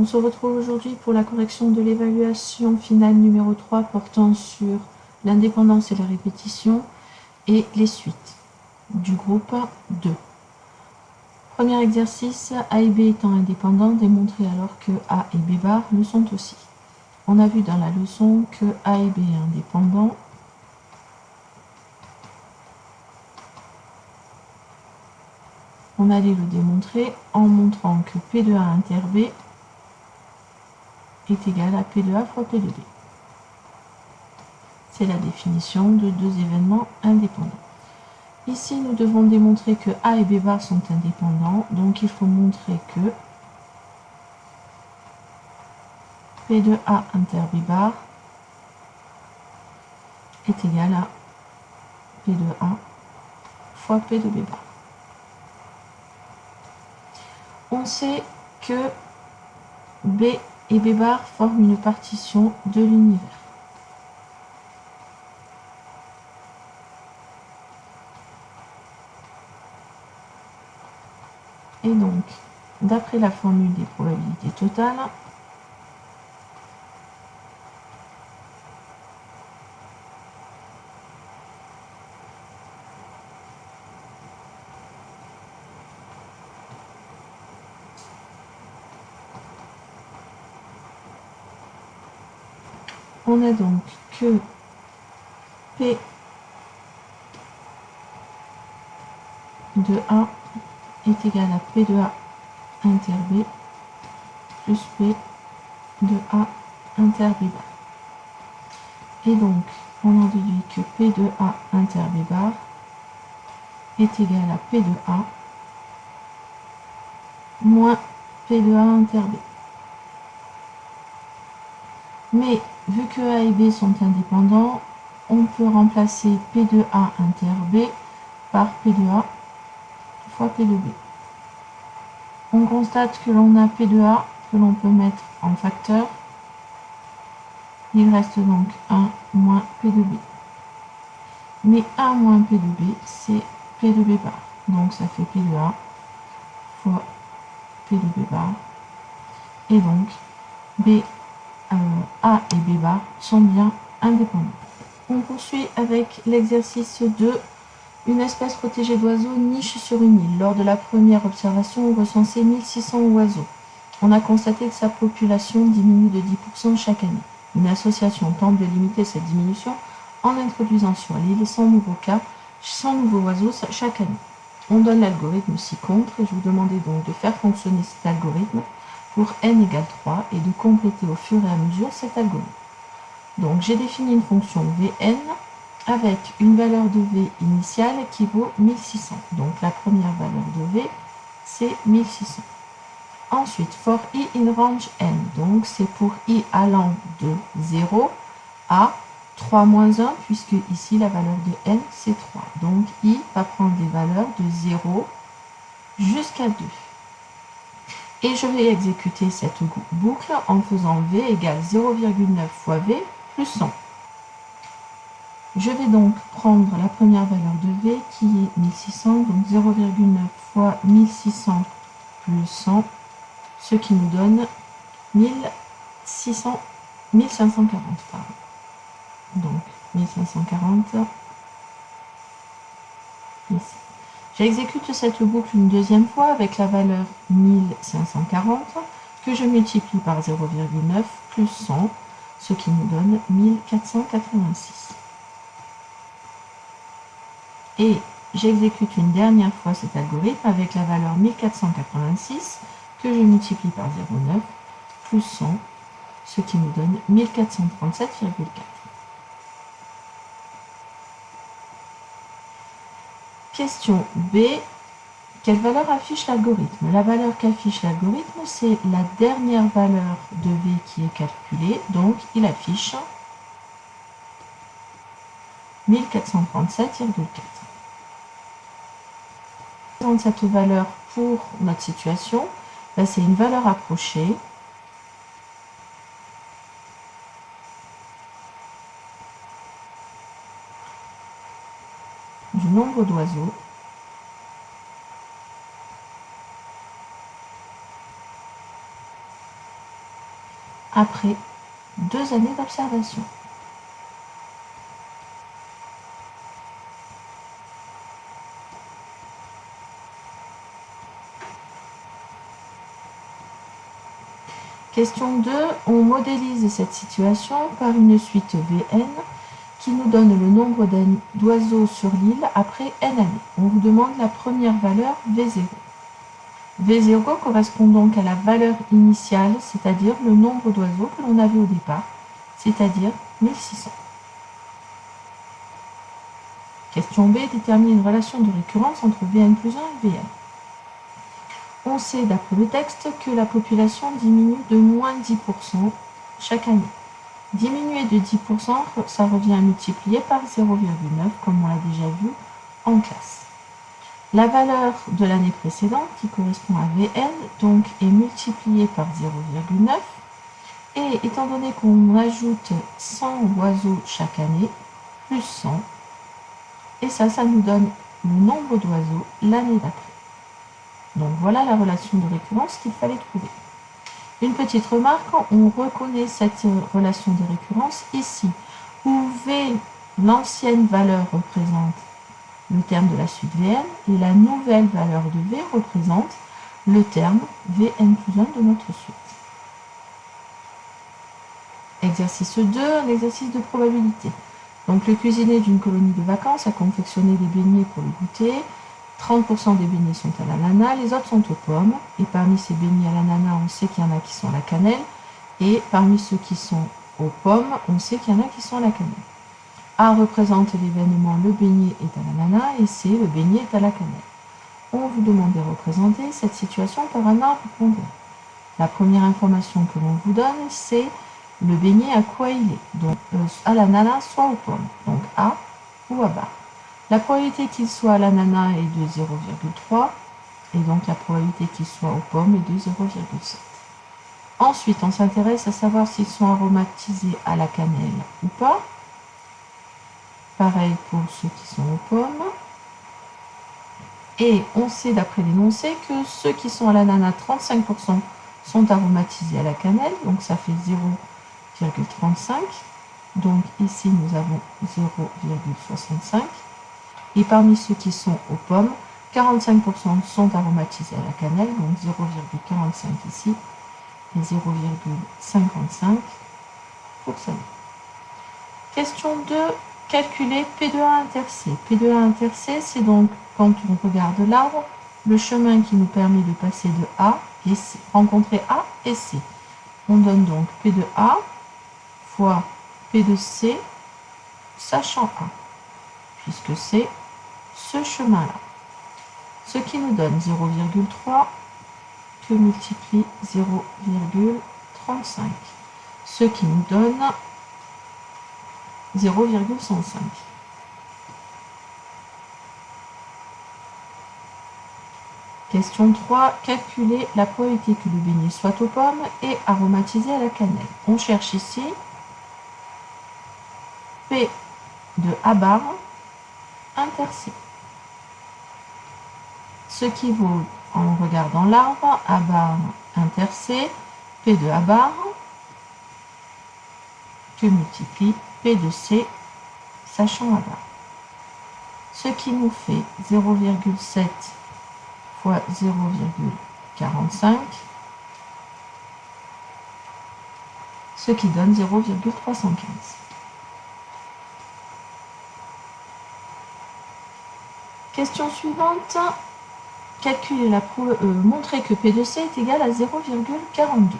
On se retrouve aujourd'hui pour la correction de l'évaluation finale numéro 3 portant sur l'indépendance et la répétition et les suites du groupe 2. Premier exercice, A et B étant indépendants, démontrer alors que A et B bar le sont aussi. On a vu dans la leçon que A et B est indépendant. On allait le démontrer en montrant que P de A inter B est égal à P de A fois P de B. C'est la définition de deux événements indépendants. Ici, nous devons démontrer que A et B bar sont indépendants, donc il faut montrer que P de A inter B bar est égal à P de A fois P de B bar. On sait que B et B bar forment une partition de l'univers. Et donc, d'après la formule des probabilités totales, on a donc que P de A est égal à P de A inter B plus P de A inter B bar. Et donc, on en déduit que P de A inter B bar est égal à P de A moins P de A inter B. Mais, vu que A et B sont indépendants, on peut remplacer P de A inter B par P de A fois P de B. On constate que l'on a P de A que l'on peut mettre en facteur. Il reste donc 1 moins P de B. Mais 1 moins P de B, c'est P de B bar. Donc ça fait P de A fois P de B bar. Et donc, A et B bar sont bien indépendants. On poursuit avec l'exercice 2. Une espèce protégée d'oiseaux niche sur une île. Lors de la première observation, on recensait 1600 oiseaux. On a constaté que sa population diminue de 10% chaque année. Une association tente de limiter cette diminution en introduisant sur l'île 100 nouveaux oiseaux chaque année. On donne l'algorithme ci-contre et je vous demandais donc de faire fonctionner cet algorithme pour n égale 3 et de compléter au fur et à mesure cet algorithme. Donc j'ai défini une fonction Vn avec une valeur de V initiale qui vaut 1600. Donc la première valeur de V, c'est 1600. Ensuite, for i in range n, donc c'est pour i allant de 0 à 3 moins 1, puisque ici la valeur de n c'est 3. Donc i va prendre des valeurs de 0 jusqu'à 2. Et je vais exécuter cette boucle en faisant v égale 0,9 fois v plus 100. Je vais donc prendre la première valeur de v qui est 1600, donc 0,9 fois 1600 plus 100, ce qui nous donne 1540. Pardon. Donc 1540 ici. J'exécute cette boucle une deuxième fois avec la valeur 1540 que je multiplie par 0,9 plus 100, ce qui nous donne 1486. Et j'exécute une dernière fois cet algorithme avec la valeur 1486 que je multiplie par 0,9 plus 100, ce qui nous donne 1437,4. Question B. Quelle valeur affiche l'algorithme? La valeur qu'affiche l'algorithme, c'est la dernière valeur de V qui est calculée, donc il affiche 1437,4. Cette valeur pour notre situation, c'est une valeur approchée du nombre d'oiseaux après 2 années d'observation. Question 2. On modélise cette situation par une suite Vn qui nous donne le nombre d'oiseaux sur l'île après n années. On vous demande la première valeur V0. V0 correspond donc à la valeur initiale, c'est-à-dire le nombre d'oiseaux que l'on avait au départ, c'est-à-dire 1600. Question B. Détermine une relation de récurrence entre Vn plus 1 et Vn. On sait d'après le texte que la population diminue de moins 10% chaque année. Diminuer de 10%, ça revient à multiplier par 0,9, comme on l'a déjà vu en classe. La valeur de l'année précédente, qui correspond à Vn, donc est multipliée par 0,9. Et étant donné qu'on ajoute 100 oiseaux chaque année, plus 100, et ça nous donne le nombre d'oiseaux l'année d'après. Donc voilà la relation de récurrence qu'il fallait trouver. Une petite remarque, on reconnaît cette relation de récurrence ici, où V, l'ancienne valeur, représente le terme de la suite Vn, et la nouvelle valeur de V représente le terme Vn plus 1 de notre suite. Exercice 2, un exercice de probabilité. Donc le cuisinier d'une colonie de vacances a confectionné des beignets pour le goûter. 30% des beignets sont à l'ananas, les autres sont aux pommes. Et parmi ces beignets à l'ananas, on sait qu'il y en a qui sont à la cannelle. Et parmi ceux qui sont aux pommes, on sait qu'il y en a qui sont à la cannelle. A représente l'événement le beignet est à l'ananas et C, le beignet est à la cannelle. On vous demande de représenter cette situation par un arbre pondéré. La première information que l'on vous donne, c'est le beignet à quoi il est. Donc à l'ananas, soit aux pommes. Donc A ou à barre. La probabilité qu'il soit à l'ananas est de 0,3 et donc la probabilité qu'il soit aux pommes est de 0,7. Ensuite, on s'intéresse à savoir s'ils sont aromatisés à la cannelle ou pas. Pareil pour ceux qui sont aux pommes. Et on sait d'après l'énoncé que ceux qui sont à l'ananas, 35% sont aromatisés à la cannelle, donc ça fait 0,35. Donc ici, nous avons 0,65. Et parmi ceux qui sont aux pommes, 45% sont aromatisés à la cannelle, donc 0,45 ici et 0,55 pour celle-là. Question 2, calculer P de A inter C. P de A inter C, c'est donc, quand on regarde l'arbre, le chemin qui nous permet de passer de A et C, rencontrer A et C. On donne donc P de A fois P de C, sachant A, puisque c'est ce chemin-là. Ce qui nous donne 0,3 que multiplie 0,35. Ce qui nous donne 0,105. Question 3. Calculer la probabilité que le beignet soit aux pommes et aromatisé à la cannelle. On cherche ici P de A bar inter C. Ce qui vaut, en regardant l'arbre, A bar inter C, P de A bar, que multiplie P de C, sachant A bar. Ce qui nous fait 0,7 fois 0,45, ce qui donne 0,315. Question suivante. Calculer montrer que P de C est égal à 0,42.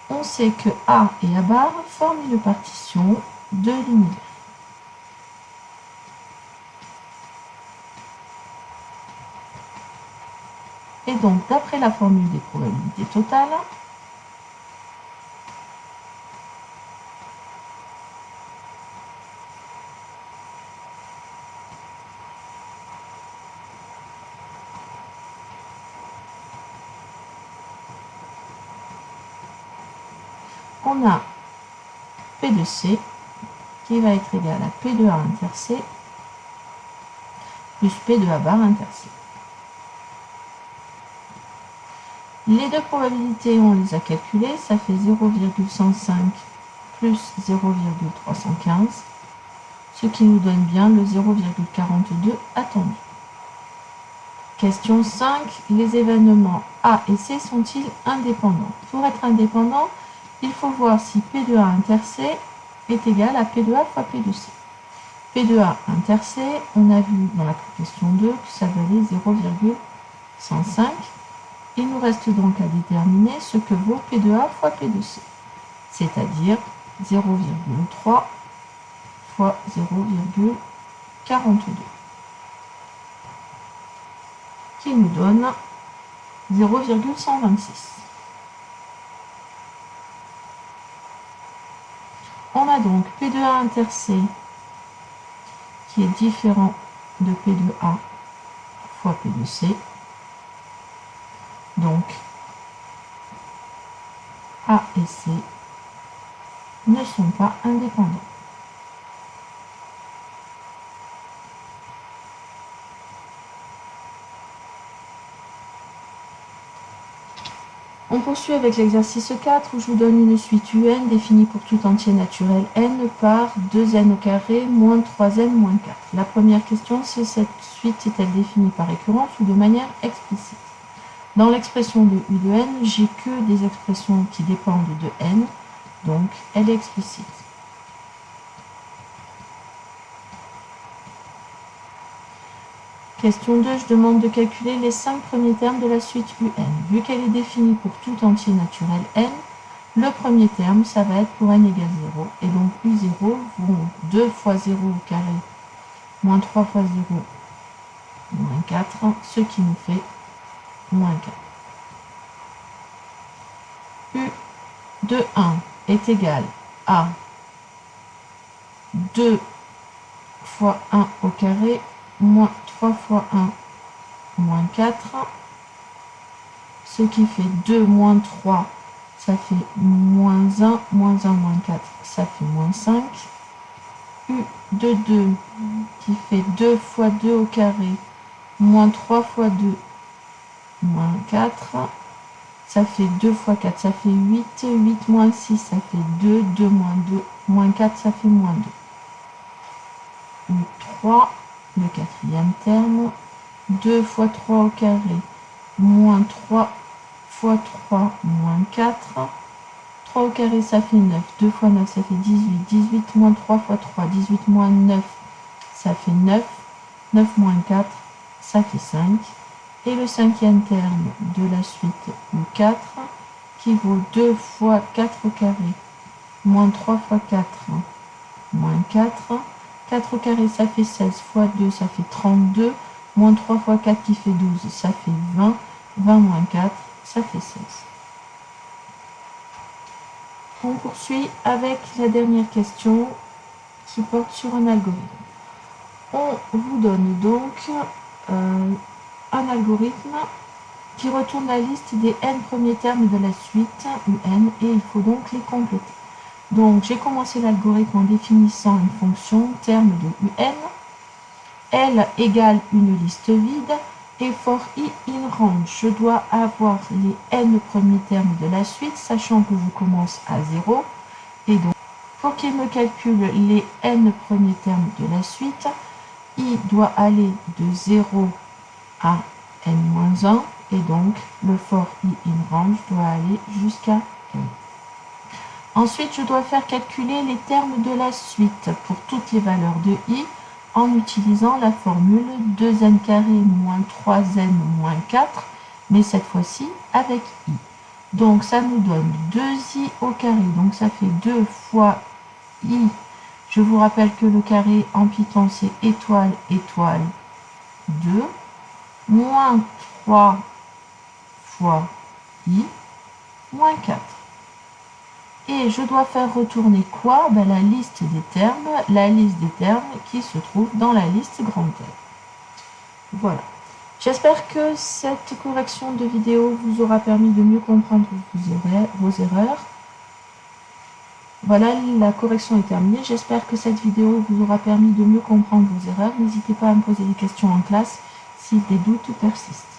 On sait que A et A bar forment une partition de l'univers. Et donc, d'après la formule des probabilités totales, on a P de C qui va être égal à P de A inter C plus P de A bar inter C. Les deux probabilités, on les a calculées, ça fait 0,105 plus 0,315, ce qui nous donne bien le 0,42 attendu. Question 5. Les événements A et C sont-ils indépendants? Pour être indépendant, il faut voir si P de A inter C est égal à P de A fois P de C. P de A inter C, on a vu dans la question 2 que ça valait 0,105. Il nous reste donc à déterminer ce que vaut P de A fois P de C, c'est-à-dire 0,3 fois 0,42, qui nous donne 0,126. On a donc P de A inter C qui est différent de P de A fois P de C. Donc, A et C ne sont pas indépendants. On poursuit avec l'exercice 4 où je vous donne une suite UN définie pour tout entier naturel n par 2n au carré moins 3n moins 4. La première question, c'est cette suite est-elle définie par récurrence ou de manière explicite? Dans l'expression de U de n, j'ai que des expressions qui dépendent de n, donc elle est explicite. Question 2, je demande de calculer les 5 premiers termes de la suite UN. Vu qu'elle est définie pour tout entier naturel n, le premier terme, ça va être pour n égale 0. Et donc U0 vont 2 fois 0 au carré, moins 3 fois 0, moins 4, ce qui nous fait moins 4. U de 1 est égal à 2 fois 1 au carré, moins 3 fois 1, moins 4, ce qui fait 2 moins 3, ça fait moins 1, moins 1, moins 4, ça fait moins 5. U de 2 qui fait 2 fois 2 au carré, moins 3 fois 2, moins 4, ça fait 2 fois 4, ça fait 8, 8 moins 6, ça fait 2, 2 moins 2, moins 4, ça fait moins 2. U3, le quatrième terme, 2 fois 3 au carré, moins 3 fois 3, moins 4, 3 au carré ça fait 9, 2 fois 9 ça fait 18, 18 moins 3 fois 3, 18 moins 9, ça fait 9, 9 moins 4, ça fait 5, et le cinquième terme de la suite U4, qui vaut 2 fois 4 au carré, moins 3 fois 4, moins 4, 4 au carré ça fait 16, fois 2 ça fait 32, moins 3 fois 4 qui fait 12, ça fait 20, 20 moins 4, ça fait 16. On poursuit avec la dernière question qui porte sur un algorithme. On vous donne donc un algorithme qui retourne la liste des n premiers termes de la suite UN et il faut donc les compléter. Donc j'ai commencé l'algorithme en définissant une fonction terme de UN. L égale une liste vide et for i in range, je dois avoir les n premiers termes de la suite, sachant que je commence à 0. Et donc, pour qu'il me calcule les n premiers termes de la suite, i doit aller de 0 à n-1, et donc le for i in range doit aller jusqu'à n. Ensuite, je dois faire calculer les termes de la suite pour toutes les valeurs de i, en utilisant la formule 2n carré moins 3n moins 4, mais cette fois-ci avec i. Donc ça nous donne 2i au carré, donc ça fait 2 fois i. Je vous rappelle que le carré en Python c'est étoile, étoile, 2, moins 3 fois i, moins 4. Et je dois faire retourner quoi? La liste des termes qui se trouve dans la liste grande L. Voilà. J'espère que cette correction de vidéo vous aura permis de mieux comprendre vos erreurs. Voilà, la correction est terminée. J'espère que cette vidéo vous aura permis de mieux comprendre vos erreurs. N'hésitez pas à me poser des questions en classe si des doutes persistent.